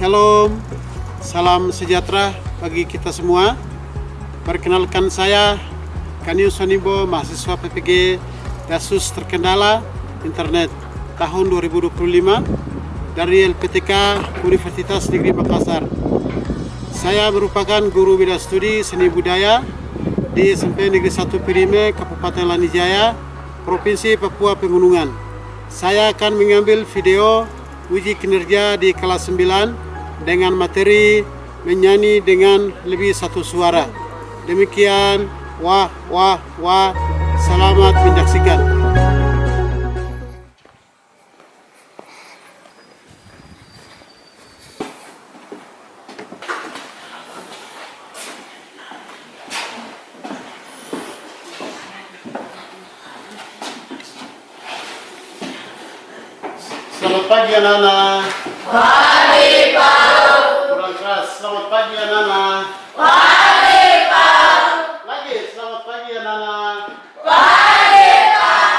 Shalom, salam sejahtera bagi kita semua. Perkenalkan saya Kanyu Sonibo, mahasiswa PPG Dasus Terkendala Internet tahun 2025 dari LPTK Universitas Negeri Makassar. Saya merupakan guru bidang studi seni budaya di SMP Negeri 1 Pirime, Kabupaten Lanijaya, Provinsi Papua Pegunungan. Saya akan mengambil video uji kinerja di kelas 9 dengan materi menyanyi dengan lebih satu suara. Demikian, wah, selamat menyaksikan. Selamat pagi anak-anak. Pagi Pak. Kurang keras. Selamat pagi anak-anak. Pagi Pak. Lagi, selamat pagi anak-anak. Pagi Pak.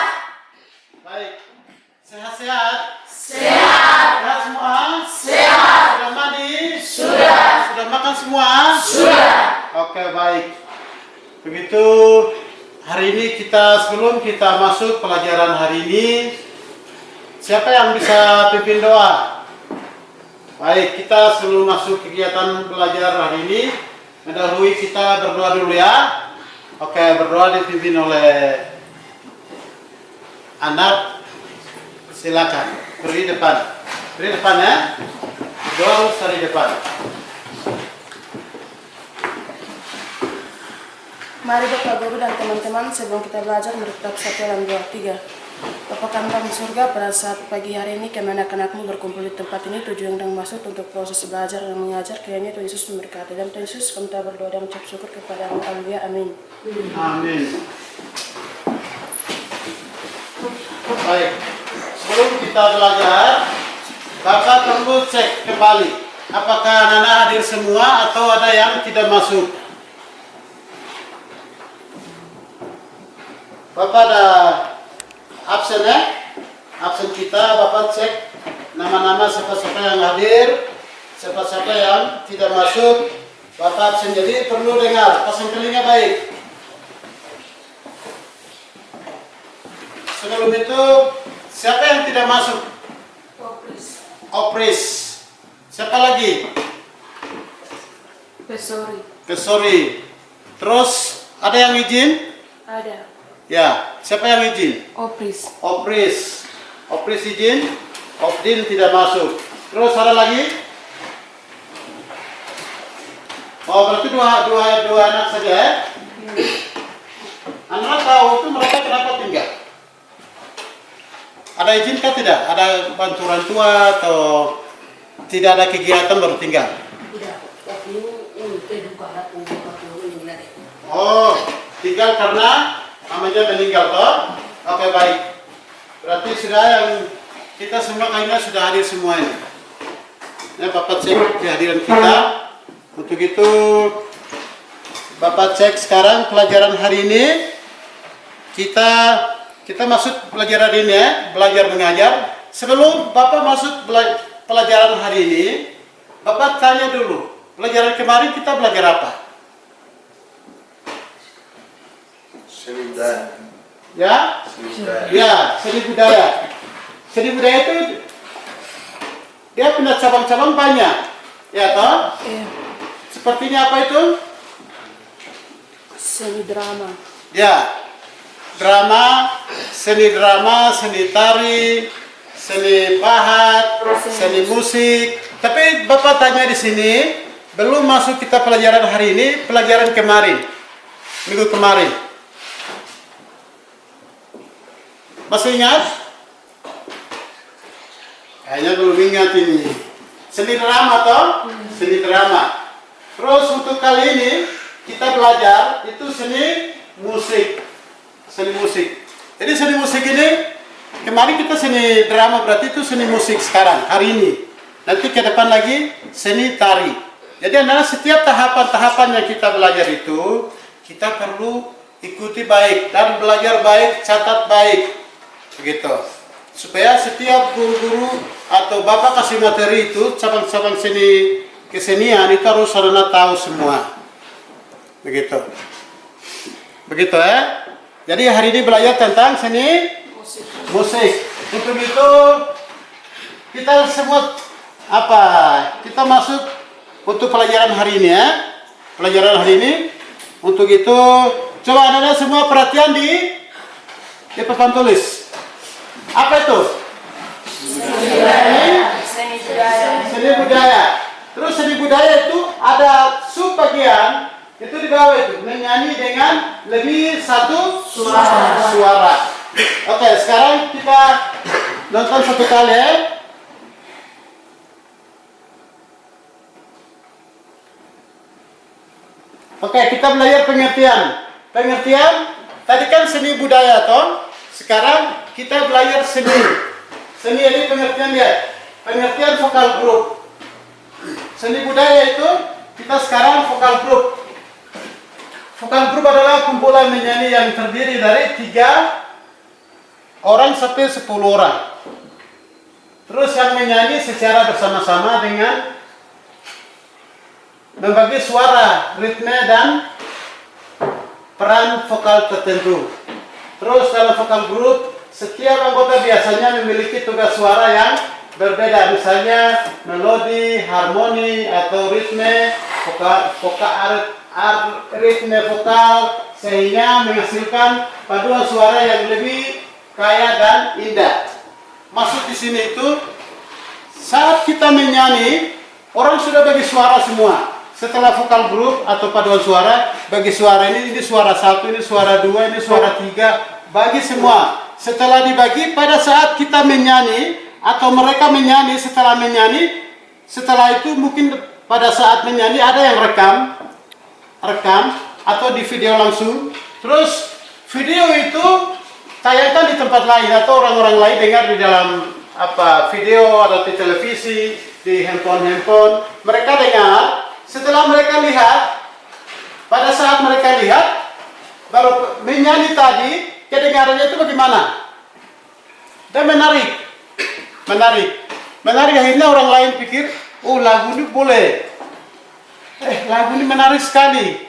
Baik. Sehat-sehat? Sehat. Sehat semua? Sehat. Sudah mandi? Sudah. Sudah makan semua? Sudah. Oke, baik. Begitu, hari ini sebelum kita masuk pelajaran hari ini, siapa yang bisa pimpin doa? Baik, kita sebelum masuk kegiatan belajar hari ini, mendahului kita berdoa dulu ya. Oke, berdoa dipimpin oleh anak. Silakan, beri depan. Beri depan ya. Berdoa harus dari depan. Mari Bapak Guru dan teman-teman, sebelum kita belajar menurut 1 dalam 2, 3. Bapa kami di surga, pada saat pagi hari ini kami anak-anakmu berkumpul di tempat ini, tujuan dan maksud untuk proses belajar dan mengajar, kiranya Tuhan Yesus memberkati. Dan Tuhan Yesus, kami telah berdoa dan mengucap syukur kepada-Mu. Haleluya, amin. Amin. Baik, sebelum kita belajar, Bapak perlu cek kembali apakah anak-anak hadir semua atau ada yang tidak masuk. Bapak ada absen ya? Absen kita, Bapak cek nama-nama siapa-siapa yang hadir, siapa-siapa yang tidak masuk. Bapak absen, jadi perlu dengar, pasang telinga baik. Sebelum itu, siapa yang tidak masuk? Opris. Siapa lagi? Pesori. Terus ada yang izin? Ada. Ya, siapa yang izin? Opris. Opris izin, Opdin tidak masuk. Terus ada lagi? Oh, berarti dua anak saja ya? Anak tahu itu mereka kenapa tinggal? Ada izin kah tidak? Ada bantu orang tua atau tidak ada kegiatan baru tinggal? Oh, tinggal karena namanya meninggal toh? Oke, baik. Berarti sudah yang kita semua kayaknya sudah hadir semua ini. Ya, Bapak cek kehadiran kita. Untuk itu Bapak cek sekarang pelajaran hari ini. Kita masuk pelajaran ini ya, belajar mengajar. Sebelum Bapak masuk pelajaran hari ini, Bapak tanya dulu, pelajaran kemarin kita belajar apa? Seni budaya. Ya? Ya, seni budaya. Seni budaya itu dia punya cabang-cabang banyak. Ya toh? Iya. Sepertinya apa itu? Seni drama. Ya. Seni drama, seni tari, seni pahat, seni musik. Tapi Bapak tanya di sini, belum masuk kita pelajaran hari ini, pelajaran kemarin. Minggu kemarin. Masih ingat? Kayaknya belum ingat ini. Seni drama toh? Seni drama. Terus untuk kali ini kita belajar itu seni musik. Seni musik. Jadi seni musik ini kemarin kita seni drama, berarti itu seni musik sekarang hari ini. Nanti ke depan lagi seni tari. Jadi adalah setiap tahapan-tahapan yang kita belajar itu kita perlu ikuti baik dan belajar baik, catat baik. Begitu. supaya setiap guru-guru atau bapak kasih materi itu cabang-cabang seni kesenian itu harus saudara tahu semua. Begitu. Begitu ya. Jadi hari ini belajar tentang seni musik. Untuk itu kita semua kita masuk untuk pelajaran hari ini ya. Pelajaran hari ini. Untuk itu coba Anda semua perhatian di papan tulis. Apa itu? Seni budaya. Terus seni budaya itu ada subbagian itu di bawah itu menyanyi dengan lebih satu suara. Oke, sekarang kita nonton satu kali ya. Oke, kita belajar pengertian. Pengertian tadi kan seni budaya toh. Sekarang kita belajar seni. Seni ini pengertian dia. Pengertian vokal grup. Seni budaya itu kita sekarang vokal grup. Vokal grup adalah kumpulan menyanyi yang terdiri dari 3 orang sampai 10 orang. Terus yang menyanyi secara bersama-sama dengan membagi suara, ritme dan peran vokal tertentu. Terus dalam vokal grup, setiap anggota biasanya memiliki tugas suara yang berbeda, misalnya melodi, harmoni, atau ritme ritme vokal, sehingga menghasilkan paduan suara yang lebih kaya dan indah. Maksud di sini itu, saat kita menyanyi, orang sudah bagi suara semua. Setelah vokal grup atau paduan suara, bagi suara ini suara 1, ini suara 2, ini suara 3, bagi semua. Setelah dibagi, pada saat kita menyanyi atau mereka menyanyi, setelah itu mungkin pada saat menyanyi ada yang rekam atau di video langsung. Terus video itu tayangkan di tempat lain atau orang-orang lain dengar di dalam video atau di televisi, di handphone. Mereka dengar. Setelah mereka lihat, pada saat mereka lihat, baru menyanyi tadi, kedengarannya itu bagaimana? Dan menarik. Akhirnya orang lain pikir, oh lagu ini boleh. Lagu ini menarik sekali.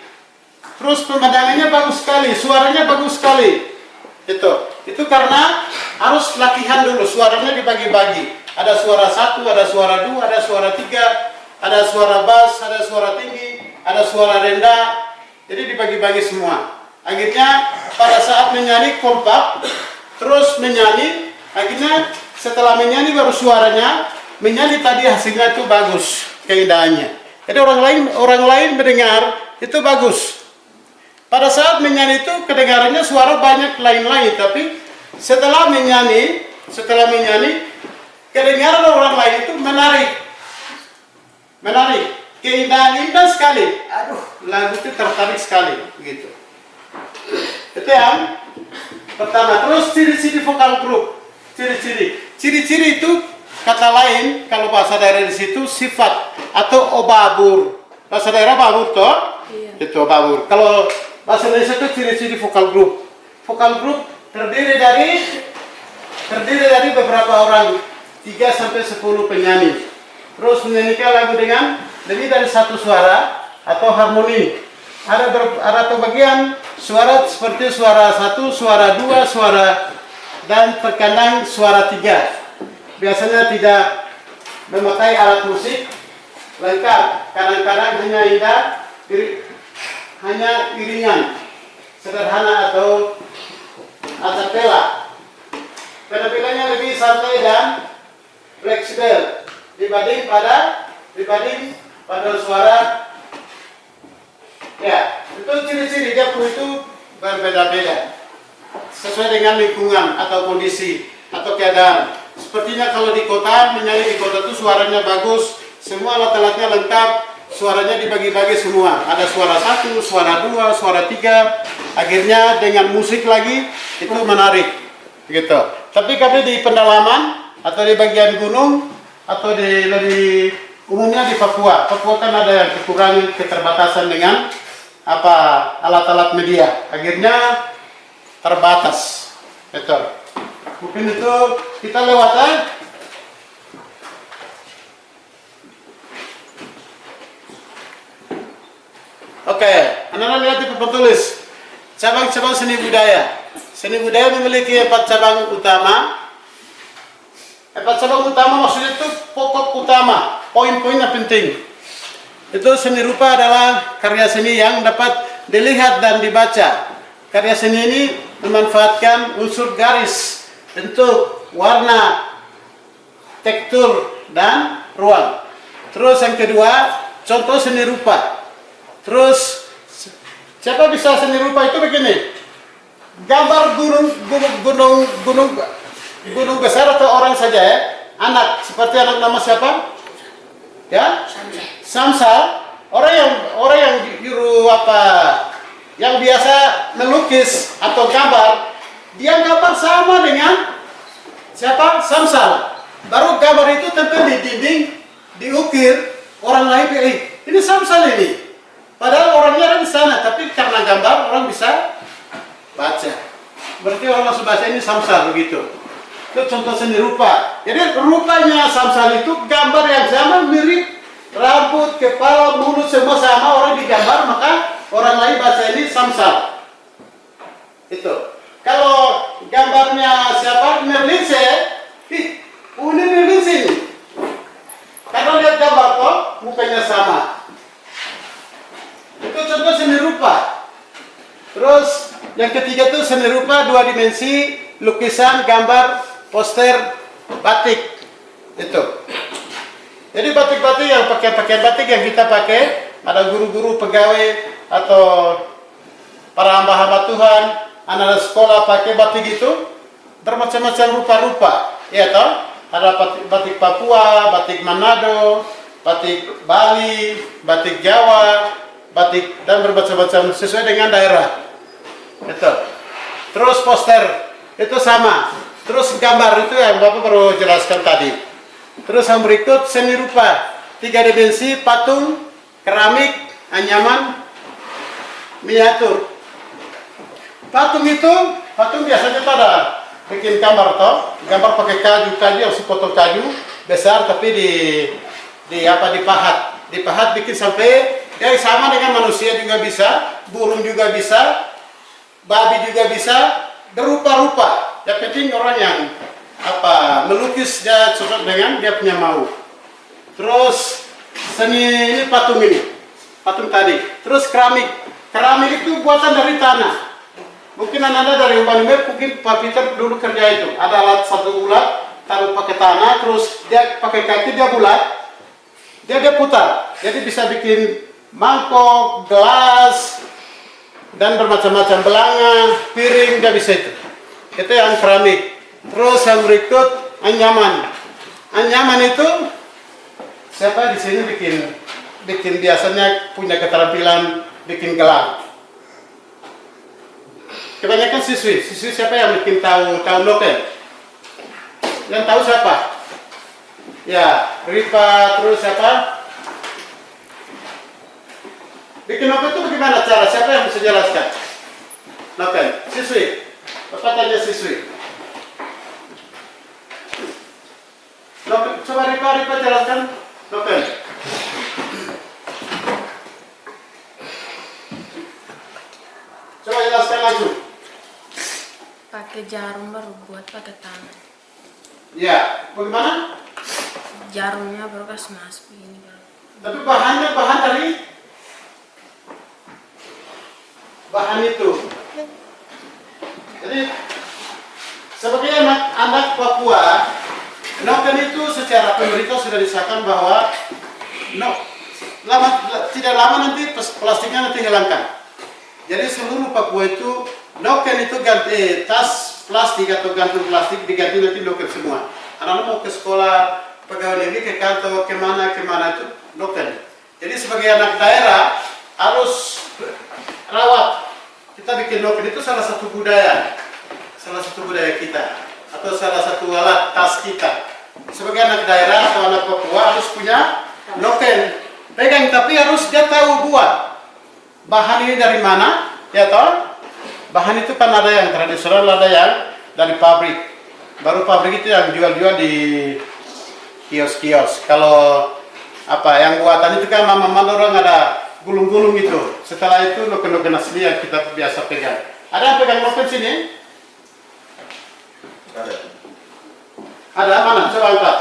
Terus pemandangannya bagus sekali, suaranya bagus sekali. Itu karena harus latihan dulu, suaranya dibagi-bagi. Ada suara 1, ada suara 2, ada suara 3. Ada suara bass, ada suara tinggi, ada suara rendah. Jadi dibagi-bagi semua. Akhirnya pada saat menyanyi kompak, terus menyanyi. Akhirnya setelah menyanyi baru suaranya, menyanyi tadi hasilnya itu bagus, keindahannya. Jadi orang lain mendengar itu bagus. Pada saat menyanyi itu kedengarannya suara banyak lain-lain, tapi setelah menyanyi, kedengaran orang lain itu menarik, indah sekali. Lagu itu tertarik sekali, begitu. Itu yang pertama. Terus ciri-ciri vokal grup. Ciri-ciri itu kata lain kalau bahasa daerah di situ sifat atau obabur. Bahasa daerah babur toh? Iya. Itu obabur. Kalau bahasa Indonesia itu ciri-ciri vokal grup. Vokal grup terdiri dari beberapa orang, 3 sampai 10 penyanyi. Terus menyanyikan lagu dengan lebih dari 1 suara atau harmoni. Ada bagian suara seperti suara 1, suara 2, suara dan terkadang suara 3. Biasanya tidak memakai alat musik lengkap. Kadang-kadang hanya iringan sederhana atau acapella. Penampilannya lebih santai dan fleksibel dibanding pada suara. Ya, itu ciri-ciri dia itu berbeda-beda sesuai dengan lingkungan atau kondisi atau keadaan. Sepertinya kalau di kota, menyanyi di kota itu suaranya bagus, semua alat-alatnya lengkap, suaranya dibagi-bagi semua. Ada suara 1, suara 2, suara 3. Akhirnya dengan musik lagi itu menarik, gitu. Tapi kami di pendalaman atau di bagian gunung atau lebih umumnya di Papua kan ada yang kekurangan keterbatasan dengan alat-alat media. Akhirnya terbatas, betul. Mungkin itu kita lewat ya. Oke, anak-anak lihat di papan tulis. Cabang-cabang seni budaya. Seni budaya memiliki 4 cabang utama. 4 cabang utama maksudnya itu pokok utama, poin-poin yang penting. Itu seni rupa adalah karya seni yang dapat dilihat dan dibaca. Karya seni ini memanfaatkan unsur garis, bentuk, warna, tekstur, dan ruang. Terus yang kedua, contoh seni rupa. Terus siapa bisa seni rupa itu begini? Gambar gunung besar atau orang saja ya. Anak seperti anak nama siapa? Ya? Samsal. Orang yang juru apa? Yang biasa melukis atau gambar, dia gambar sama dengan siapa? Samsal. Baru gambar itu tempel di dinding, diukir, orang lain ini Samsal ini. Padahal orangnya ada di sana, tapi karena gambar orang bisa baca. Berarti orang langsung baca ini Samsal begitu. Itu contoh seni rupa. Jadi rupanya Samsal itu gambar yang sama, mirip, rambut, kepala, mulut semua sama, orang digambar, maka orang lain baca ini Samsal. Itu. Kalau gambarnya siapa? Merlinse, ini Merlinse ini. Karena lihat gambar kok, mukanya sama. Itu contoh seni rupa. Terus yang ketiga itu seni rupa 2 dimensi, lukisan, gambar, poster, batik. Itu. Jadi batik-batik yang pakaian batik yang kita pakai, ada guru-guru, pegawai atau para hamba-hamba Tuhan, anak sekolah pakai batik itu bermacam-macam rupa-rupa. Ya toh? Ada batik Papua, batik Manado, batik Bali, batik Jawa, batik dan bermacam-macam sesuai dengan daerah. Itu. Terus poster itu sama. Terus gambar itu yang Bapak baru jelaskan tadi. Terus yang berikut seni rupa 3 dimensi, patung, keramik, anyaman, miniatur. Patung biasanya ada bikin gambar toh, gambar pakai kayu yang sepotong kayu besar tapi dipahat bikin sampai dia sama dengan manusia juga bisa, burung juga bisa, babi juga bisa, berupa-rupa. Yang penting orang yang melukis dia cocok dengan dia punya mau. Terus seni ini patung tadi. Terus keramik itu buatan dari tanah. Mungkin anda dari Umbanime, mungkin Pak Peter dulu kerja itu. Ada alat satu bulat, taruh pakai tanah, terus dia pakai kaki dia bulat, dia putar. Jadi bisa bikin mangkok, gelas, dan bermacam-macam belanga, piring, dia bisa itu. Itu yang keramik. Terus yang berikut anyaman. Anyaman itu siapa di sini bikin biasanya punya keterampilan bikin gelang. Kebanyakan siswi siapa yang bikin tahu noken? Yang tahu siapa? Ya, Ripa, terus siapa? Bikin noken itu bagaimana cara? Siapa yang bisa jelaskan? Noken, siswi. Bapak tanya siswi. Noken, coba Ripa jelaskan noken. Coba jelaskan langsung. Pakai jarum baru buat pakai tangan. Ya, bagaimana? Jarumnya baru kasih masuk begini. Tapi bahan dari bahan itu. Jadi sebagai anak Papua, noken itu secara pemerintah sudah disahkan bahwa tidak lama nanti plastiknya nanti hilangkan. Jadi seluruh Papua itu noken itu ganti tas plastik atau gantung plastik diganti nanti noken semua. Anak-anak mau ke sekolah, pegawai negeri, ke kantor, kemana itu noken. Jadi sebagai anak daerah harus rawat. Kita bikin noken itu salah satu budaya kita atau salah satu alat tas kita. Sebagai anak daerah atau anak Papua harus punya noken. Pegang tapi harus dia tahu buat. Bahan ini dari mana? Ya toh? Bahan itu kan ada yang tradisional, ada yang dari pabrik. baru pabrik itu yang jual-jual di kios-kios. Kalau yang buatan itu kan mama-mama orang ada gulung-gulung itu. Setelah itu noken-noken asli yang kita biasa pegang. Ada yang pegang noken sini? Ada. Ada mana? Coba angkat.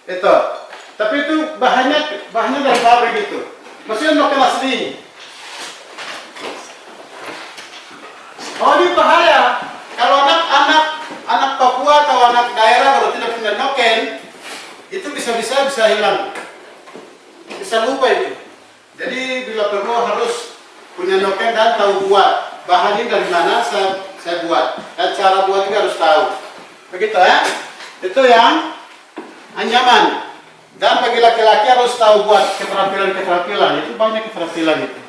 Itu. Tapi itu bahannya dari pabrik itu. Maksudnya noken asli. Oh, ini bahaya. Kalau anak Papua atau anak daerah kalau tidak punya noken, itu bisa hilang. Bisa lupa itu. Jadi bila perlu harus punya noken dan tahu buat. Bahannya dari mana saya buat. Dan cara buat juga harus tahu. Begitu ya. Itu yang anyaman. Dan bagi laki-laki harus tahu buat keterampilan. Itu banyak keterampilan itu.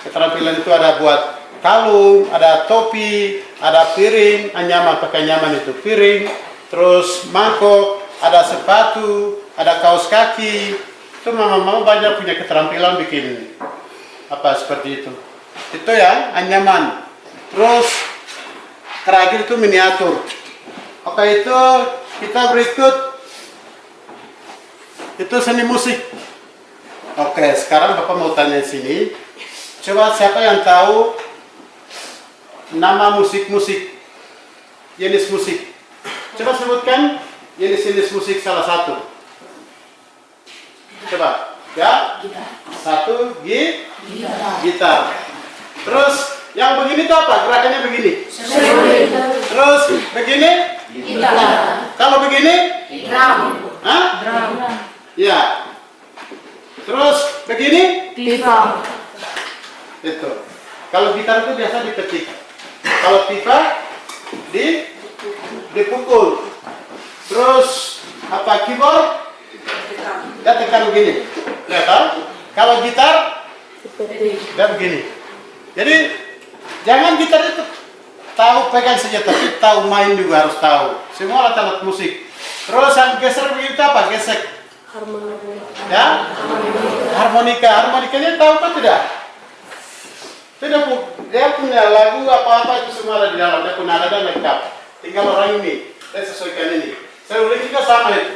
Keterampilan itu ada buat kalung, ada topi, ada piring, anyaman, pakai anyaman itu piring, terus mangkok, ada sepatu, ada kaos kaki. Itu mama-mama banyak punya keterampilan bikin seperti itu. Itu ya anyaman. Terus terakhir itu miniatur. Oke, itu kita berikut itu seni musik. Oke, sekarang Bapak mau tanya sini. Coba siapa yang tahu nama musik-musik, jenis musik? Coba sebutkan jenis-jenis musik salah satu. Coba, ya? Satu, gitar. Terus yang begini itu apa? Gerakannya begini. Terus begini? Gitar. Kalau begini? Drum. Hah? Drum. Ya. Terus begini? Pipa. Itu. Kalau gitar itu biasa dipetik. Kalau pipa dipukul. Terus keyboard dia tekan begini. Lihat kan? Kalau gitar dia begini. Jadi jangan gitar itu tahu pegang saja, tapi tahu main juga harus tahu. Semua alat-alat musik. Terus yang geser begitu apa? Gesek. Ya? Harmonika. Harmonikanya tahu kan tidak? Dia punya lagu apa-apa itu semua ada di dalam. Dia punya nada dan lengkap. Tinggal orang ini, saya sesuaikan ini. Saya ulang juga sama itu.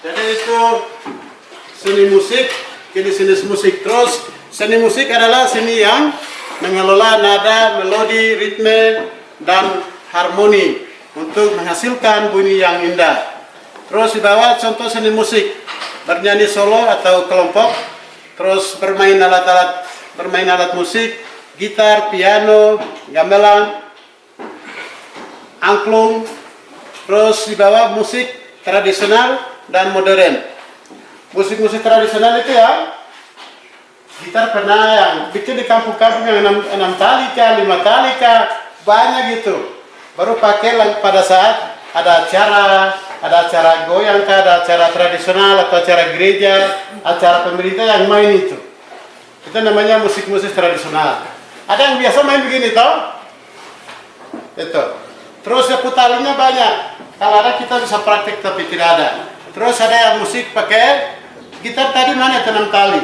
Jadi itu seni musik, jenis musik. Terus seni musik adalah seni yang mengelola nada, melodi, ritme, dan harmoni untuk menghasilkan bunyi yang indah. Terus di bawah contoh seni musik, bernyanyi solo atau kelompok, terus bermain alat musik, gitar, piano, gamelan, angklung. Terus di bawah musik tradisional dan modern. Musik-musik tradisional itu ya, gitar pernah yang bikin di kampung-kampung yang 6 tali kah, 5 tali kah, banyak gitu. Baru pakai pada saat ada acara goyang kah, ada acara tradisional atau acara gereja, acara pemerintah yang main itu. Itu namanya musik-musik tradisional. Ada yang biasa main begini toh? Itu. Terus ya putalinya banyak. Kalau ada kita bisa praktek tapi tidak ada. Terus ada yang musik pakai gitar tadi mana 6 tali.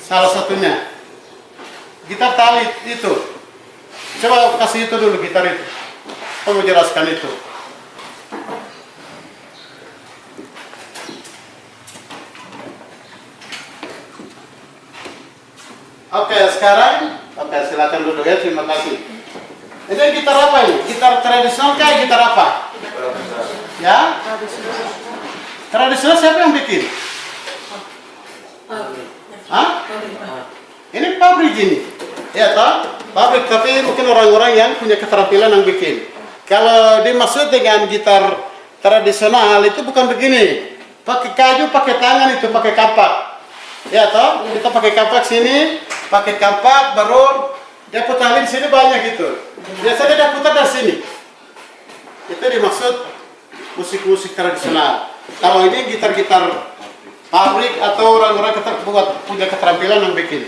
Salah satunya. Gitar tali itu. Coba kasih itu dulu gitar itu. Aku mau jelaskan itu. Oke, sekarang silakan duduk ya, terima kasih. Ini gitar apa ini? Gitar tradisional kah? Gitar apa? Ya? Tradisional siapa yang bikin? Hah? Ini pabrik ini. Ya toh? Pabrik, tapi mungkin orang-orang yang punya keterampilan yang bikin. Kalau dimaksud dengan gitar tradisional itu bukan begini. Pakai kayu, pakai tangan itu, pakai kampak. Ya toh? Kita pakai kampak sini, pakai kampak baru dia putalin sini banyak gitu. Biasanya dia putar dari sini. Itu dimaksud musik-musik tradisional. Kalau ini gitar-gitar pabrik atau orang-orang punya keterampilan yang bikin.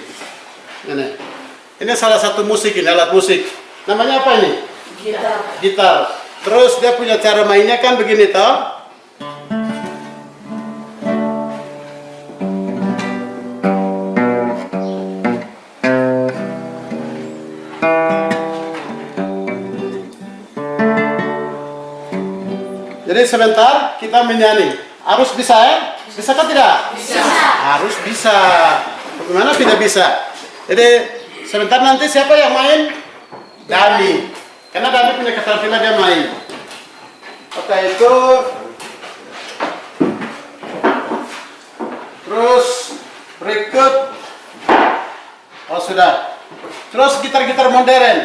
Ini salah satu musik, ini alat musik. Namanya apa ini? Gitar. Terus dia punya cara mainnya kan begini toh. Jadi sebentar kita menyanyi. Harus bisa ya? Bisa kan tidak? Bisa. Harus bisa. Bagaimana tidak bisa? Jadi sebentar nanti siapa yang main? Dani. Karena Dani punya keterampilan dia main. Oke itu. Terus berikut. Oh sudah. Terus gitar-gitar modern.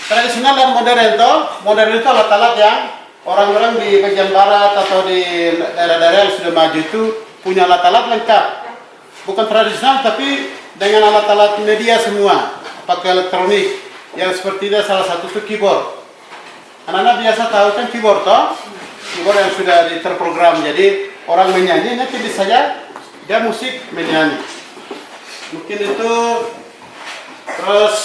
Tradisional dan modern toh. Modern itu alat-alat yang orang-orang di bagian barat atau di daerah-daerah yang sudah maju itu punya alat-alat lengkap. Bukan tradisional tapi dengan alat-alat media semua. Pakai elektronik. Yang seperti ini salah satu itu keyboard. Anak-anak biasa tahu kan keyboard toh? Keyboard yang sudah terprogram. Jadi orang menyanyi nanti bisa saja dia musik menyanyi. Mungkin itu. Terus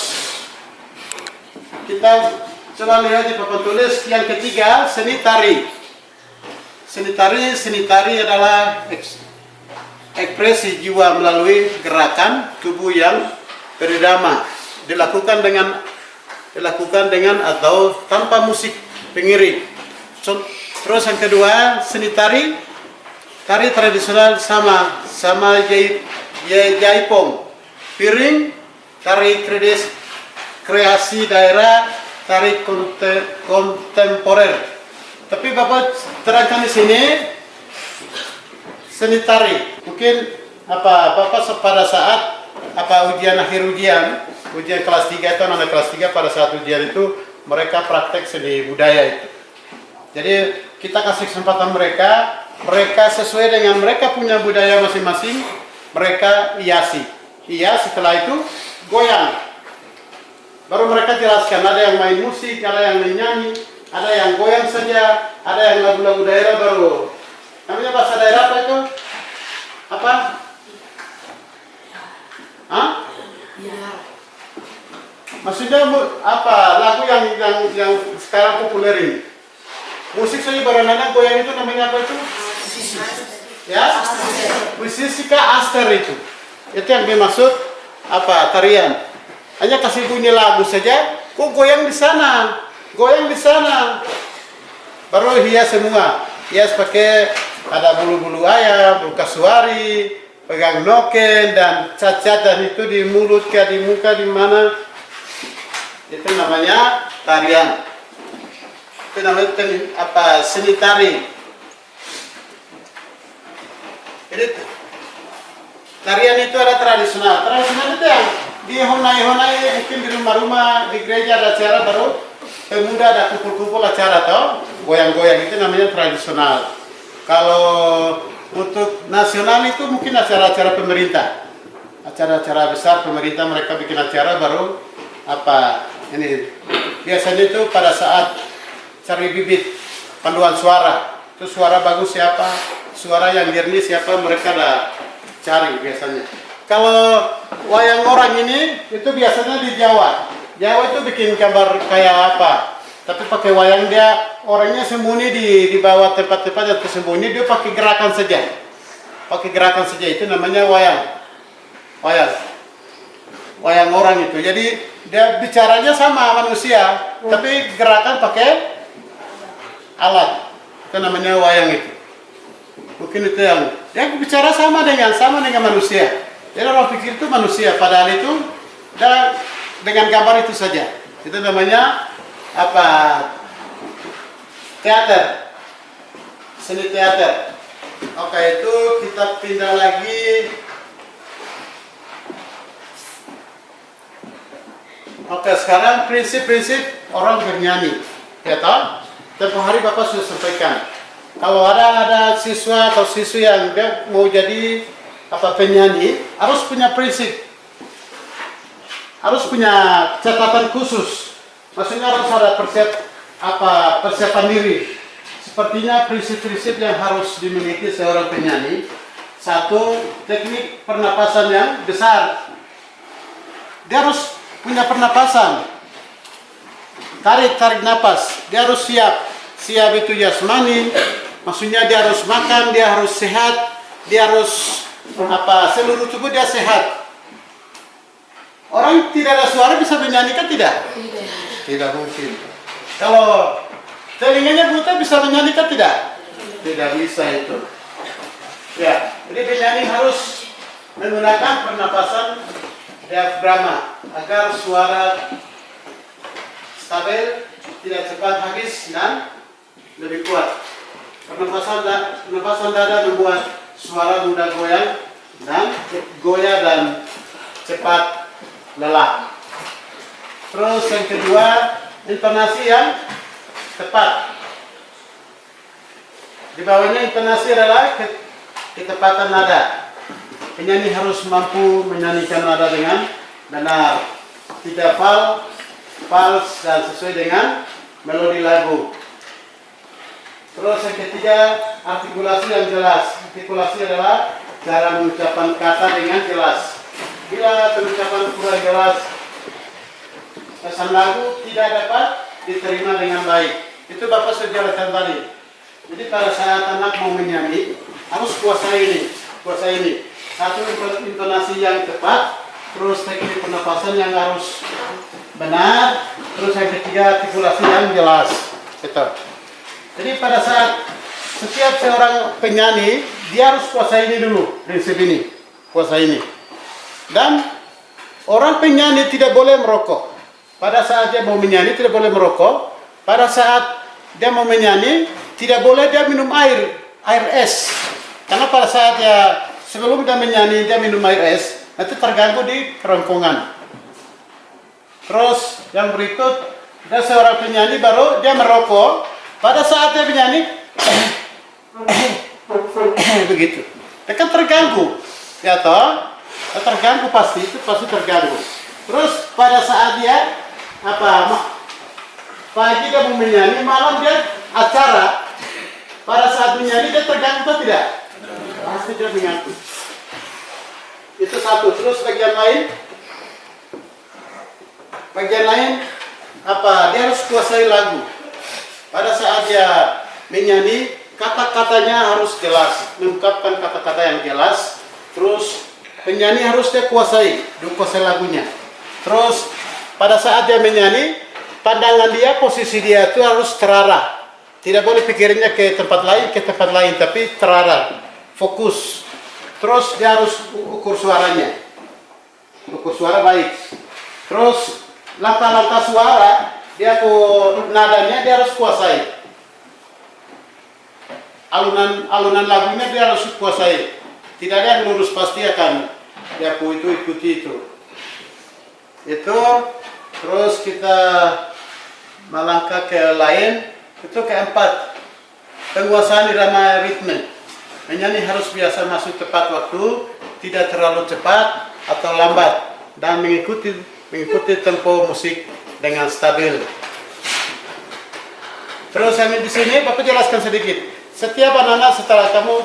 kita coba lihat di papan tulis yang ketiga, seni tari. Seni tari adalah ekspresi jiwa melalui gerakan tubuh yang berirama, dilakukan dengan atau tanpa musik pengiring. Terus yang kedua, seni tari tradisional sama jaipong, piring, tari kreasi daerah, tari kontemporer. Tapi Bapak terangkan di sini seni tari. Mungkin Bapak pada saat akhir ujian kelas 3 itu anak kelas 3 pada saat ujian itu mereka praktek seni budaya itu. Jadi kita kasih kesempatan mereka sesuai dengan mereka punya budaya masing-masing, mereka hiasi. Setelah itu goyang. Baru mereka jelaskan, ada yang main musik, ada yang menyanyi, ada yang goyang saja, ada yang lagu-lagu daerah baru. Namanya bahasa daerah apa itu? Apa? Hah? Maksudnya apa? Lagu yang sekarang populer ini. Musik saja baranana goyang itu namanya apa itu? Ya? Musisika aster itu. Itu yang dimaksud tarian. Hanya kasih bunyi lagu saja, kok goyang di sana, baru hias semua, hias pakai ada bulu-bulu ayam, bulu kasuari, pegang noken dan cat-catan itu di mulut, di muka, di mana, itu namanya tarian, itu namanya seni tari. Jadi tarian itu ada tradisional itu yang di honai-honai mungkin di rumah-rumah, di gereja ada acara baru pemuda ada kumpul-kumpul acara toh, goyang-goyang itu namanya tradisional. Kalau untuk nasional itu mungkin acara-acara pemerintah, acara-acara besar pemerintah mereka bikin acara baru ini biasanya itu pada saat cari bibit panduan suara, itu suara bagus siapa, suara yang jernih siapa mereka ada cari biasanya. Kalau wayang orang ini itu biasanya di Jawa. Jawa itu bikin gambar kayak apa? Tapi pakai wayang dia orangnya sembunyi di bawah tempat-tempat yang tersembunyi, dia pakai gerakan saja. Itu namanya wayang. Wayang orang itu. Jadi dia bicaranya sama manusia, tapi gerakan pakai alat. Itu namanya wayang itu. Mungkin itu yang bicara sama dengan manusia. Jadi orang pikir itu manusia, padahal itu dengan gambar itu saja. Itu namanya teater, seni teater. Oke, itu kita pindah lagi. Oke, sekarang prinsip-prinsip orang bernyanyi. Ya toh? Tempoh hari Bapak sudah sampaikan. Kalau ada siswa atau siswi yang dia mau jadi penyanyi, harus punya prinsip, harus punya catatan khusus. Maksudnya harus ada persiapan diri. Sepertinya prinsip-prinsip yang harus dimiliki seorang penyanyi. Satu, teknik pernapasan yang besar. Dia harus punya pernapasan. Tarik napas. Dia harus siap. Siap itu jasmani. Maksudnya dia harus makan, dia harus sehat, dia harus seluruh tubuh dia sehat. Orang tidak ada suara bisa menyanyi kan tidak? Tidak mungkin. Kalau telinganya buta bisa menyanyi kan tidak? tidak bisa itu. Ya, jadi penyanyi harus menggunakan pernapasan diafragma agar suara stabil, tidak cepat habis dan lebih kuat. Pernapasan dada membuat suara mudah goyah dan cepat lelah. Terus yang kedua, intonasi yang tepat. Di bawahnya intonasi adalah ketepatan nada. Penyanyi harus mampu menyanyikan nada dengan benar, tidak fals dan sesuai dengan melodi lagu. Terus yang ketiga, artikulasi yang jelas. Artikulasi adalah cara mengucapkan kata dengan jelas. Bila pengucapan kurang jelas, pesan lagu tidak dapat diterima dengan baik. Itu Bapak sudah jelaskan tadi. Jadi pada saat anak mau menyanyi, harus kuasai ini. Satu, intonasi yang tepat, terus teknik pernapasan yang harus benar, terus yang ketiga, artikulasi yang jelas. Itu. Jadi pada saat setiap seorang penyanyi, dia harus kuasai ini dulu, prinsip ini, kuasai ini. Dan orang penyanyi tidak boleh merokok. Pada saat dia mau menyanyi tidak boleh merokok. Pada saat dia mau menyanyi tidak boleh dia minum air es. Karena pada saat dia sebelum dia menyanyi dia minum air es, nanti terganggu di kerongkongan. Terus yang berikut, ada seorang penyanyi baru dia merokok. Pada saat dia menyanyi begitu, dia kan terganggu, ya toh? Terganggu pasti terganggu. Terus pada saat dia pagi dia mau menyanyi, malam dia acara. Pada saat menyanyi dia terganggu atau tidak? Pasti dia mengganggu. Itu satu. Terus bagian lain dia harus kuasai lagu. Pada saat dia menyanyi, kata-katanya harus jelas, mengungkapkan kata-kata yang jelas. Terus penyanyi harus dia kuasai lagunya. Terus pada saat dia menyanyi, pandangan dia, posisi dia itu harus terarah. Tidak boleh pikirnya ke tempat lain, tapi terarah, fokus. Terus dia harus ukur suaranya, ukur suara baik. Terus langkah-langkah suara, nadanya dia harus kuasai. Alunan lagunya dia harus kuasai. Tidak ada yang lurus, pasti akan dia ikuti itu. Itu terus kita melangkah ke lain. Itu keempat, penguasaan irama ritme. Penyanyi harus biasa masuk tepat waktu, tidak terlalu cepat atau lambat, dan mengikuti tempo musik dengan stabil. Terus yang di sini Bapak jelaskan sedikit. Setiap anak-anak setelah kamu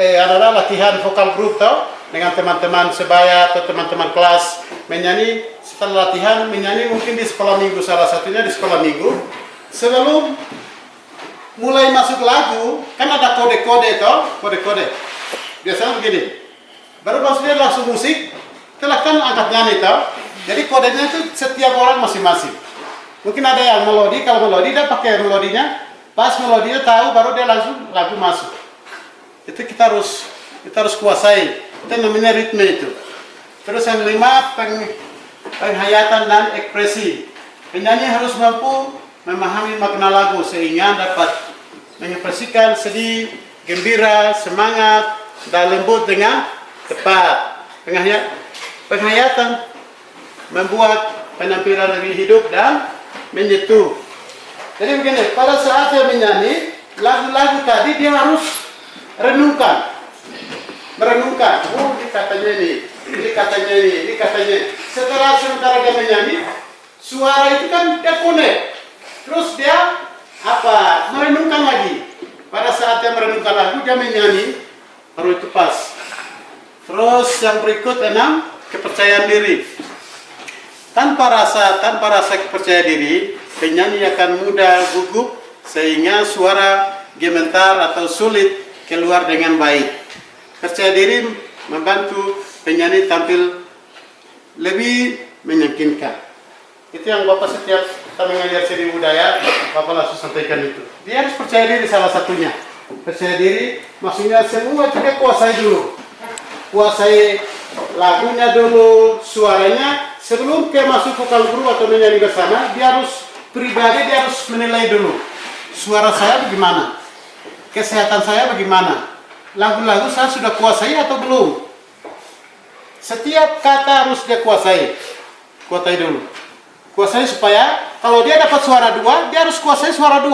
anak-anak latihan vokal grup dengan teman-teman sebaya atau teman-teman kelas menyanyi, setelah latihan menyanyi mungkin di sekolah minggu, salah satunya di sekolah minggu, sebelum mulai masuk lagu kan ada kode-kode kode-kode. Biasanya begini. Baru maksudnya langsung musik, telah kan angkat nyanyi Jadi kodenya itu setiap orang masing-masing. Mungkin ada yang melodi, kalau melodi dia pakai melodinya, pas melodinya tahu baru dia langsung lagu masuk. Itu kita harus kuasai. Itu namanya ritme itu. Terus yang kelima, penghayatan dan ekspresi. Penyanyi harus mampu memahami makna lagu sehingga dapat mengekspresikan sedih, gembira, semangat, dan lembut dengan tepat. Penghayatan membuat penampilan lebih hidup dan menyentuh. Jadi begini, pada saat dia menyanyi lagu-lagu tadi dia harus merenungkan. Oh, ini katanya ini. Setelah sementara dia menyanyi, suara itu kan dia connect. Terus dia merenungkan lagi. Pada saat dia merenungkan lagu, dia menyanyi, baru itu pas. Terus yang berikut 6, kepercayaan diri. Tanpa rasa kepercayaan diri, penyanyi akan mudah gugup sehingga suara gemetar atau sulit keluar dengan baik. Percaya diri membantu penyanyi tampil lebih meyakinkan. Itu yang Bapak setiap kita mengajar seni budaya, Bapak langsung sampaikan itu. Dia harus percaya diri salah satunya. Percaya diri, maksudnya semua kita kuasai dulu. Kuasai lagunya dulu, suaranya. Sebelum dia masuk vokal group atau menyanyi bersama, dia harus pribadi, dia harus menilai dulu. Suara saya bagaimana? Kesehatan saya bagaimana? Lagu-lagu saya sudah kuasai atau belum? Setiap kata harus dia kuasai. Kuasai dulu. Kuasai supaya kalau dia dapat suara 2, dia harus kuasai suara 2.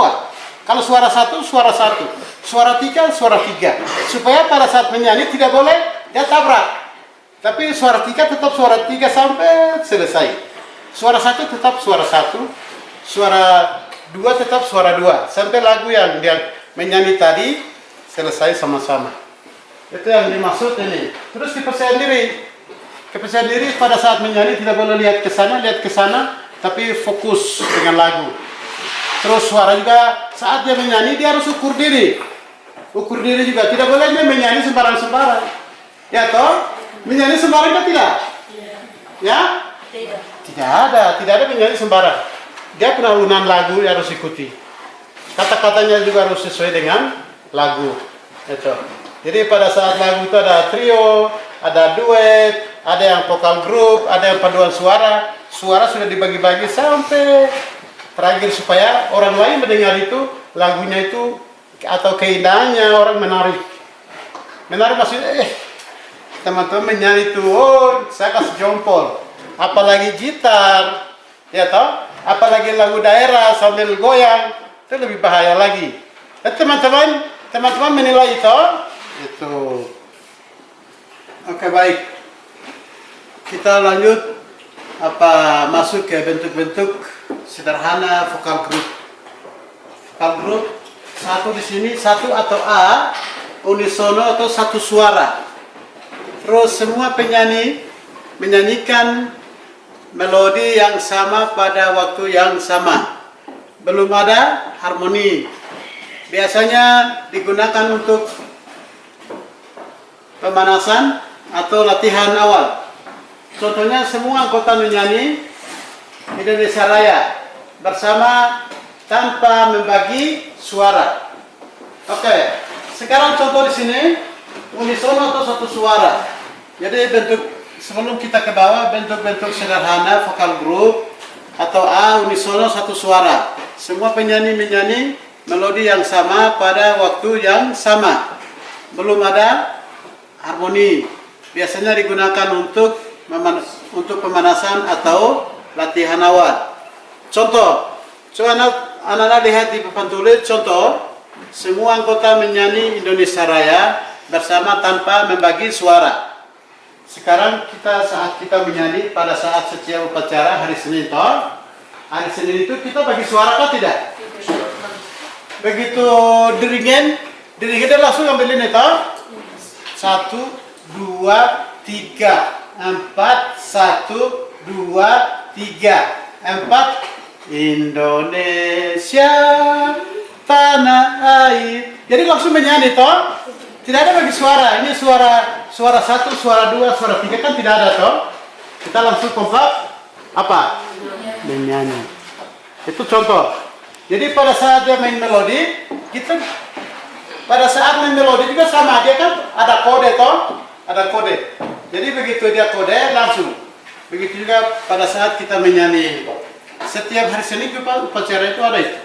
Kalau suara 1, suara 1. Suara 3, suara 3. Supaya pada saat menyanyi tidak boleh dia tabrak. Tapi suara 3 tetap suara 3 sampai selesai. Suara 1 tetap suara 1. Suara 2 tetap suara 2. Sampai lagu yang dia menyanyi tadi selesai sama-sama. Itu yang dimaksud ini. Terus kepercayaan diri. Kepercayaan diri pada saat menyanyi tidak boleh lihat ke sana, tapi fokus dengan lagu. Terus suara juga saat dia menyanyi dia harus ukur diri. Ukur diri juga, tidak boleh dia menyanyi sembarang-sembarang. Ya toh? Menyanyi sembarang tidak? Ya? Tidak ada menyanyi sembarang. Dia penalunan lagu yang harus ikuti. Kata-katanya juga harus sesuai dengan lagu. Itu. Jadi pada saat lagu itu ada trio, ada duet, ada yang vokal grup, ada yang paduan suara. Suara sudah dibagi-bagi sampai terakhir supaya orang lain mendengar itu lagunya itu atau keindahannya orang menarik. Menarik maksudnya teman-teman menyanyi itu, oh saya kasih jempol. Apalagi gitar, ya toh? Apalagi lagu daerah sambil goyang, itu lebih bahaya lagi. Teman-teman menilai itu. Oke, baik. Kita lanjut masuk ke bentuk-bentuk sederhana vokal grup. Vokal grup satu di sini, satu atau A, unisono atau satu suara. Terus semua penyanyi menyanyikan melodi yang sama pada waktu yang sama. Belum ada harmoni. Biasanya digunakan untuk pemanasan atau latihan awal. Contohnya semua anggota menyanyi Indonesia Raya bersama tanpa membagi suara. Oke, sekarang contoh di sini unisono atau satu suara. Jadi sebelum kita ke bawah bentuk-bentuk sederhana vokal grup atau A unisono satu suara. Semua penyanyi menyanyi melodi yang sama pada waktu yang sama. Belum ada harmoni. Biasanya digunakan untuk pemanasan atau latihan awal. Contoh, coba anak-anak lihat di papan tulis contoh. Semua anggota menyanyi Indonesia Raya bersama tanpa membagi suara. Sekarang saat kita menyanyi pada saat setiap upacara hari Senin toh. Hari Senin itu kita bagi suara kah tidak? Begitu dirigen langsung ambilin itu. 1, 2, 3, 4, 1, 2, 3, 4. Indonesia tanah air. Jadi langsung menyanyi toh. Tidak ada bagi suara. Ini suara 1, suara 2, suara 3 kan tidak ada toh. Kita langsung kompak menyanyi. Itu contoh. Jadi pada saat dia main melodi, kita pada saat main melodi juga sama. Dia kan ada kode toh, ada kode. Jadi begitu dia kode langsung. Begitu juga pada saat kita menyanyi. Setiap hari Senin upacara itu ada itu.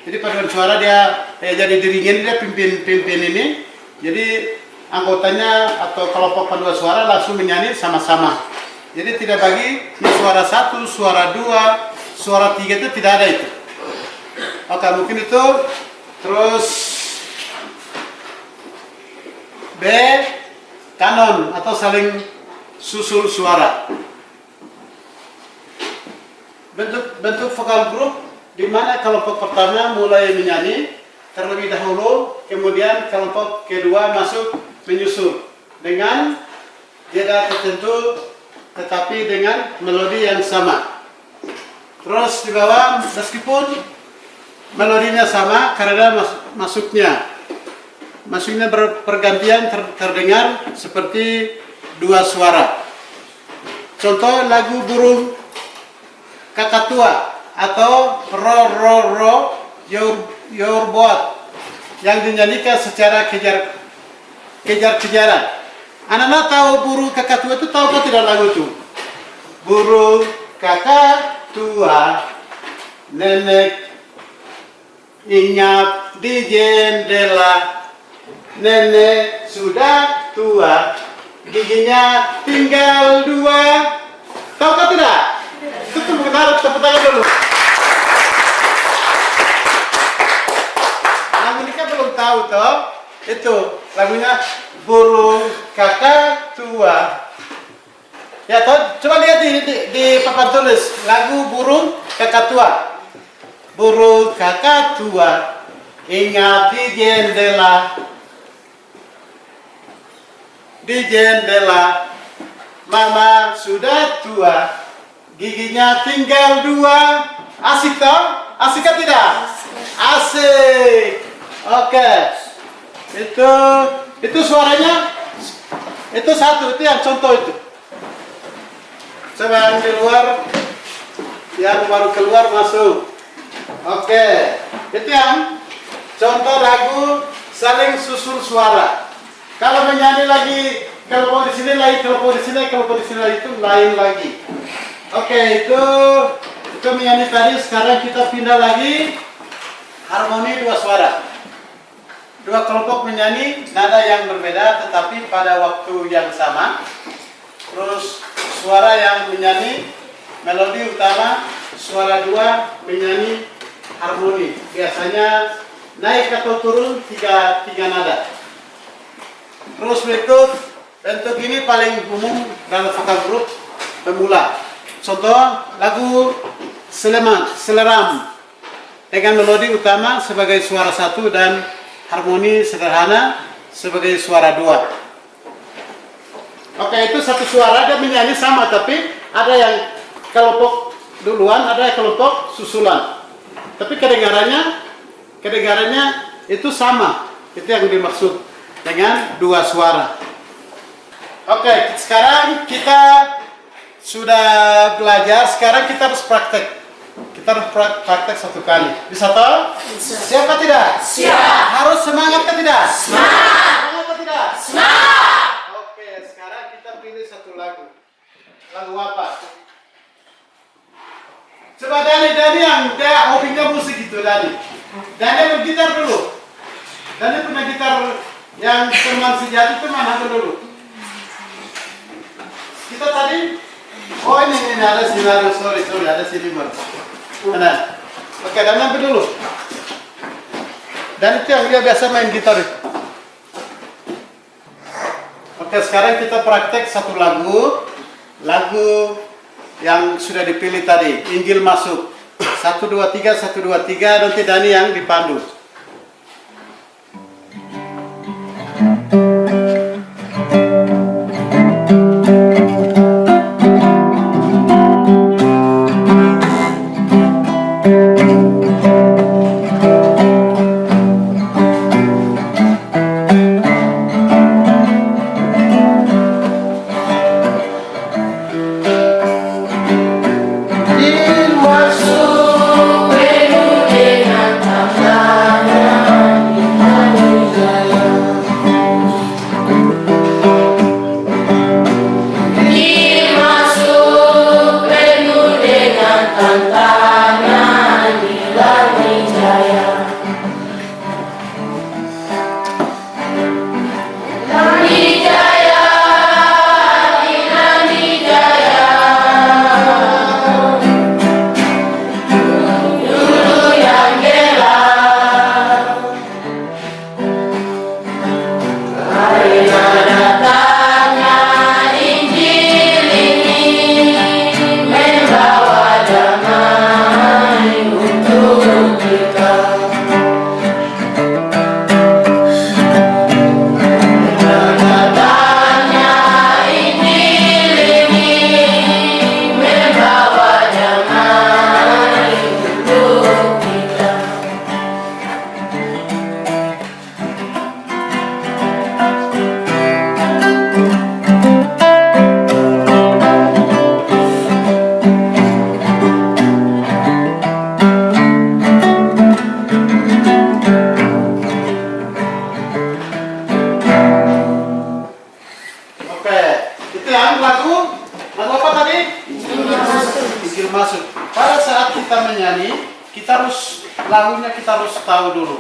Jadi paduan suara dia jadi diringin, dia pimpin ini. Jadi anggotanya atau kelompok paduan suara langsung menyanyi sama-sama. Jadi tidak bagi suara 1, suara 2, suara 3 itu tidak ada itu. Oke, mungkin itu. Terus B, kanon atau saling susul suara. Bentuk vokal grup di mana kelompok pertama mulai menyanyi terlebih dahulu, kemudian kelompok kedua masuk menyusul dengan jeda tertentu tetapi dengan melodi yang sama. Terus di bawah meskipun melodinya sama karena masuknya bergantian terdengar seperti dua suara. Contoh lagu burung kakatua atau ro ro ro your boat. yang dinyanyikan secara kejar-kejaran. Anak-anak tahu burung kakak tua itu, tahu kah tidak lagu itu? Burung kakak tua, nenek inap di jendela, nenek sudah tua, giginya tinggal 2. Tahu kah tidak? Itu tepuk tangan dulu. Lagu ini kan belum tahu toh? Itu lagunya burung kakak tua. Ya toh, coba lihat di papan tulis lagu burung kakak tua. Burung kakak tua, ingat di jendela, mama sudah tua, giginya tinggal 2. Asik toh? Asik atau tidak? Asik. Oke. Itu suaranya. Itu satu, itu yang contoh itu. Coba yang di luar, yang baru keluar masuk. Oke. Itu yang contoh lagu saling susul suara. Kalau menyanyi lagi, kalau mau di sini lagi, kalau mau di sini, kalau mau di sini lagi, itu lain lagi. Oke, itu menyanyi tadi. Sekarang kita pindah lagi harmoni 2 suara. 2 kelompok menyanyi nada yang berbeda tetapi pada waktu yang sama. Terus suara yang menyanyi melodi utama, suara 2 menyanyi harmoni. Biasanya naik atau turun 3 nada. Terus berikut bentuk ini paling umum dalam vokal grup pemula. Contoh lagu Seleram dengan melodi utama sebagai suara 1 dan harmoni sederhana sebagai suara 2. Oke, itu satu suara dia menyanyi sama, tapi ada yang kelompok duluan, ada yang kelompok susulan. Tapi kedengarannya itu sama. Itu yang dimaksud dengan 2 suara. Oke, sekarang kita sudah belajar, sekarang kita harus praktek. Kita harus praktek 1 kali. Bisa toh? Bisa. Siapa tidak? Siap. Harus semangat ke tidak? Semangat. Semangat ke tidak? Semangat. Oke, sekarang kita pilih 1 lagu. Lagu apa? Coba Dani yang dia hobinya musik gitu, Dani bergitar dulu. Dani punya gitar yang teman sejati itu mana dulu? Kita tadi, oh ini ada sinario, sorry ada sini Mas. Nah, oke, dan ambil dulu. Dan itu yang dia biasa main gitar itu. Oke, sekarang kita praktek 1 lagu yang sudah dipilih tadi. Injil masuk 1 2 3 1 2 3, nanti Dani yang dipandu. Masuk penuh dengan tanda. tahu dulu.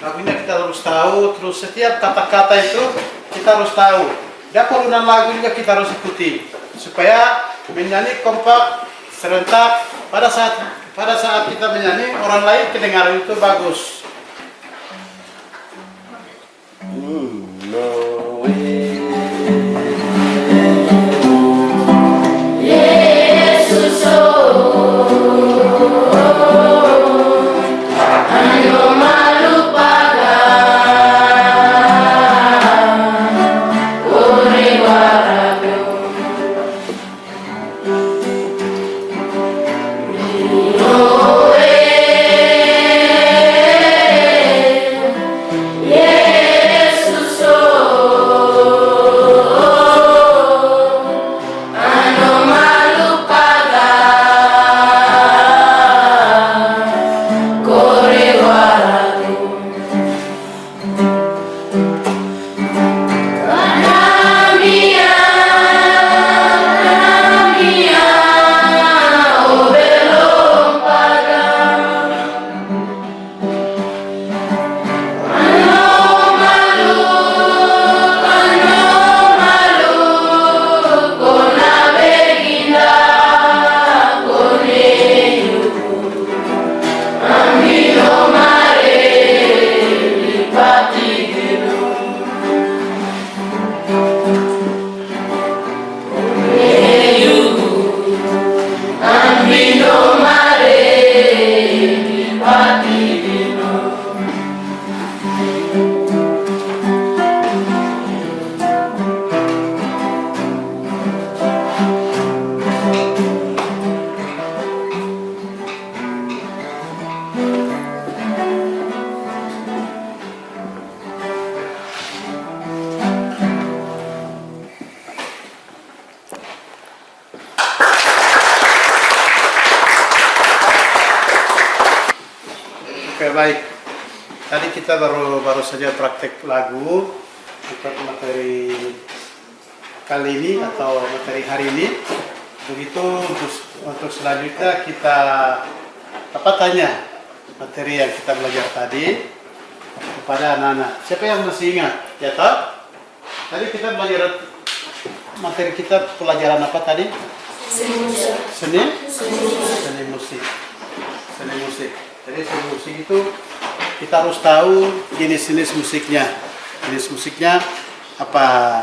Lagunya kita harus tahu, terus setiap kata-kata itu kita harus tahu. Dan urunan lagu juga kita harus ikuti supaya menyanyi kompak, serentak. Pada saat kita menyanyi, orang lain kedengaran itu bagus. No way. Oke, baik. Tadi kita baru saja praktek lagu untuk materi kali ini atau materi hari ini. Begitu untuk selanjutnya kita tanya materi yang kita belajar tadi kepada anak-anak. Siapa yang masih ingat? Ya toh? Tadi kita belajar materi kita pelajaran apa tadi? Seni musik. Jadi seni musik itu kita harus tahu jenis-jenis musiknya. Jenis musiknya apa?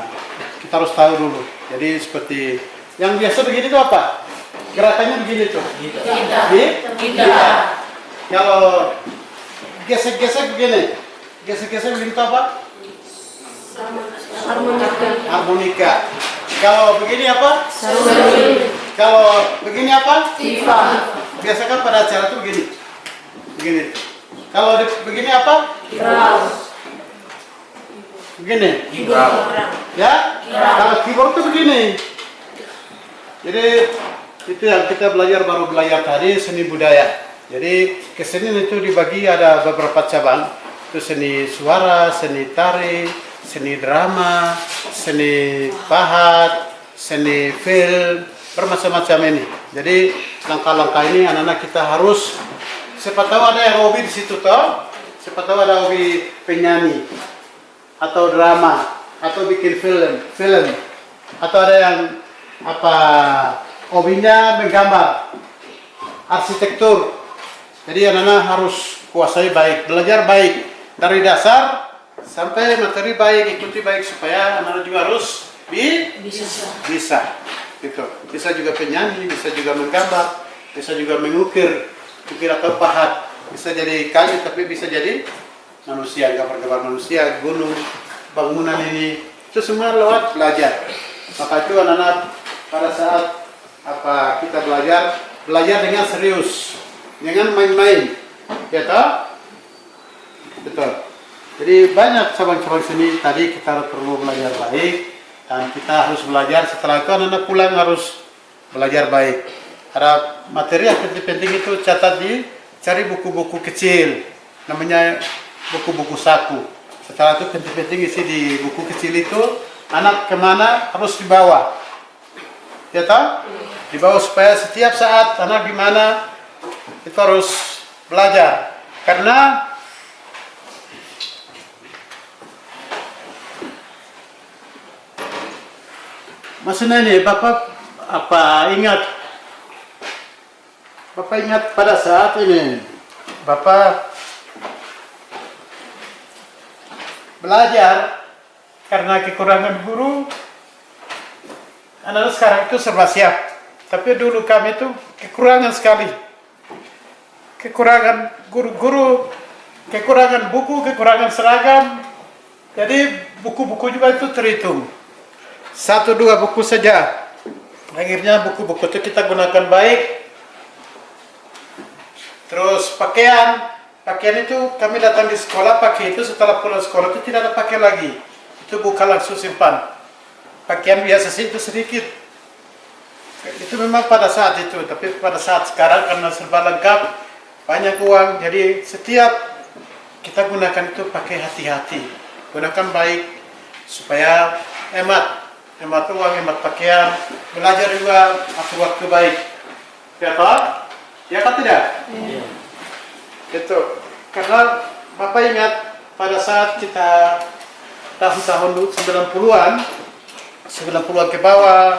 Kita harus tahu dulu. Jadi seperti yang biasa begini itu apa? Gerakannya begini tuh. Gitar. Kalau gesek-gesek begini. Gesek-gesek begini itu apa? Harmonika. Kalau begini apa? Kalau begini apa? Biasa kan pada acara itu begini. Kalau begini apa? Begini. Ya? Kalau keyboard itu begini. Jadi itu yang kita baru belajar tadi, seni budaya. Jadi kesenian itu dibagi ada beberapa cabang. Itu seni suara, seni tari, seni drama, seni pahat, seni film, bermacam-macam ini. Jadi langkah-langkah ini anak-anak kita harus, siapa tahu ada yang hobi di situ toh, siapa tahu ada hobi penyanyi atau drama atau bikin film atau ada yang hobinya menggambar, arsitektur. Jadi anak-anak harus kuasai baik, belajar baik dari dasar sampai materi baik, ikuti baik supaya anak-anak juga harus bisa. Gitu. Bisa juga penyanyi, bisa juga menggambar, bisa juga mengukir atau pahat, bisa jadi kayu tapi bisa jadi manusia, gambar-gambar manusia, gunung, bangunan ini, itu semua lewat belajar. Maka itu anak-anak pada saat kita belajar dengan serius, jangan main-main, ya toh? Betul. Jadi banyak cabang-cabang seni tadi kita perlu belajar baik. Dan kita harus belajar, setelah itu anak-anak pulang harus belajar baik. Ada materi yang penting itu cari buku-buku kecil, namanya buku-buku saku. Setelah itu penting isi di buku kecil itu, anak kemana harus dibawa. Ya toh? Dibawa supaya setiap saat anak di mana itu harus belajar. Karena Maksudnya ini Bapak ingat pada saat ini Bapak belajar karena kekurangan guru. Anak sekarang itu serba siap, tapi dulu kami itu kekurangan sekali. Kekurangan guru-guru, kekurangan buku, kekurangan seragam. Jadi buku-buku juga itu terhitung. 1-2 buku saja. Akhirnya buku-buku itu kita gunakan baik. Terus pakaian itu kami datang di sekolah pakai itu, setelah pulang sekolah itu tidak ada pakai lagi. Itu bukan langsung simpan. Pakaian biasa sih itu sedikit. Itu memang pada saat itu, tapi pada saat sekarang karena serba lengkap, banyak uang, jadi setiap kita gunakan itu pakai hati-hati, gunakan baik supaya hemat uang, hemat pakaian, belajar juga atur waktu baik. Ya toh? Ya kan tidak? Iya. Itu karena Bapak ingat pada saat kita tahun-tahun 90-an ke bawah,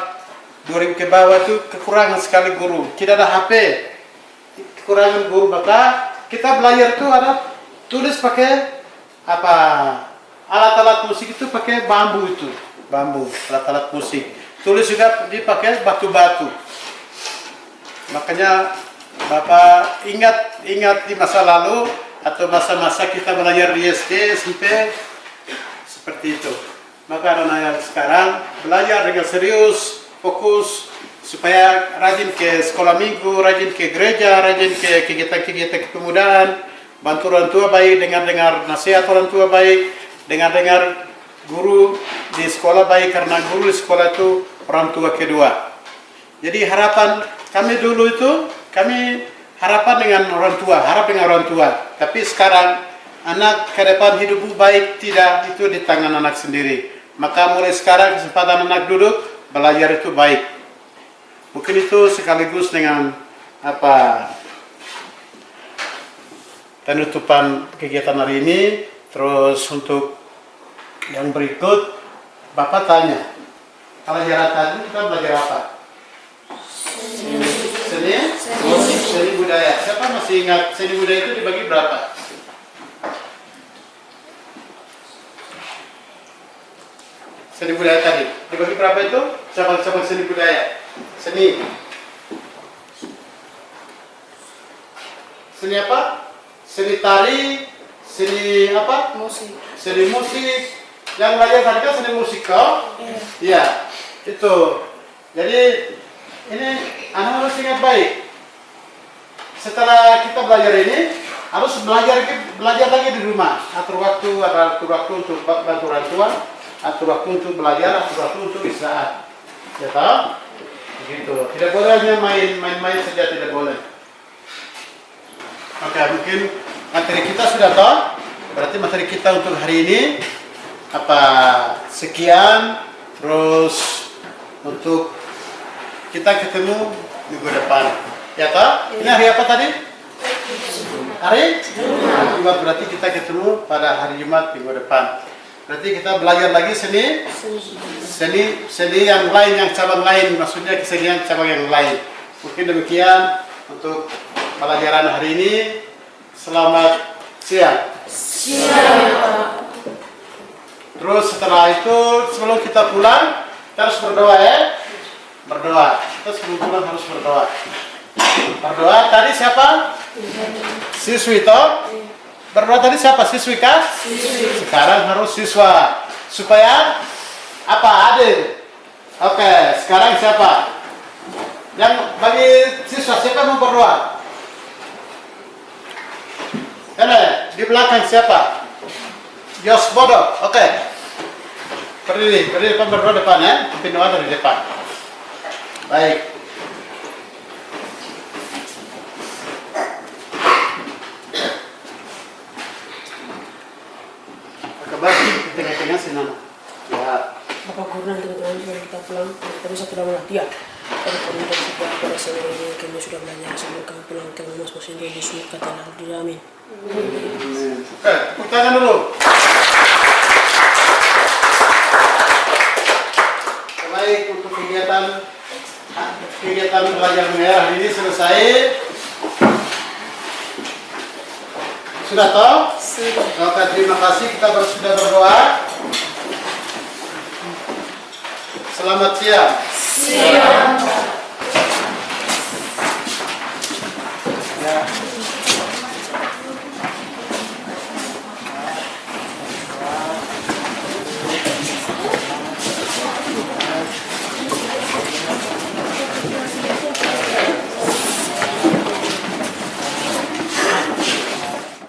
2000 ke bawah itu kekurangan sekali guru, tidak ada HP. Kekurangan guru, maka kita belajar itu ada tulis pakai alat-alat musik itu pakai bambu, alat-alat musik. Tulis juga dipakai batu-batu. Makanya Bapak ingat di masa lalu atau masa-masa kita belajar di SD, SMP seperti itu. Maka anak yang sekarang belajar dengan serius, fokus, supaya rajin ke sekolah minggu, rajin ke gereja, rajin ke kegiatan-kegiatan kepemudaan, bantu orang tua baik, dengar nasihat orang tua baik, dengar guru di sekolah baik, karena guru di sekolah itu orang tua kedua. Jadi harapan kami dulu itu, kami harapan dengan orang tua, tapi sekarang anak ke depan hidup baik tidak, itu di tangan anak sendiri. Maka mulai sekarang kesempatan anak duduk, belajar itu baik. Mungkin itu sekaligus dengan penutupan kegiatan hari ini. Terus untuk yang berikut, Bapak tanya, pelajaran tadi kita belajar apa? Seni budaya. Siapa masih ingat seni budaya itu dibagi berapa? Seni budaya tadi dibagi berapa itu? Siapa seni budaya? Seni apa? Seni tari, seni apa? Musik. Seni musik. Yang belajar tadi kan seni musik kau? Iya. Itu. Jadi ini anak harus ingat baik. Setelah kita belajar ini, harus belajar lagi di rumah. Atur waktu untuk bantu orang tua, atur waktu untuk belajar, atur waktu untuk istirahat. Ya tahu? Begitu. Tidak boleh hanya main saja, tidak boleh. Oke, mungkin materi kita sudah tahu. Berarti materi kita untuk hari ini sekian. Terus untuk kita ketemu minggu depan. Ya tahu? Ini hari apa tadi? Hari Jumat. Berarti kita ketemu pada hari Jumat minggu depan. Berarti kita belajar lagi seni yang lain, yang cabang lain, maksudnya kesenian cabang yang lain. Mungkin demikian untuk pelajaran hari ini. Selamat siang. Terus setelah itu, sebelum kita pulang, kita harus berdoa ya. Berdoa. Kita sebelum pulang harus berdoa. Berdoa. Tadi siapa? Siswi toh? Berdoa tadi siapa? Siswi kah? Siswi. Sekarang harus siswa. Supaya adil. Oke, sekarang siapa? Yang bagi siswa siapa mau berdoa? Di belakang siapa? Yos Bodo. Oke. Berdiri depan, berdoa depan ya. Pimpin doa dari depan. Baik. Bagi di tengah-tengah sini. Ya. Bapak Guru dan teman-teman sebelum kita pulang, kita bisa pulang latihan. Tapi kami dari sebuah pada sore ini kami sudah belajar sebelum kami pulang ke masing-masing di Yesus kata lalu dijamin. Oke, tepuk tangan dulu. Baik, untuk merah ini selesai. Sudah toh? Sudah. Oke, terima kasih. Kita sudah berdoa. Selamat siang. Siap. Ya.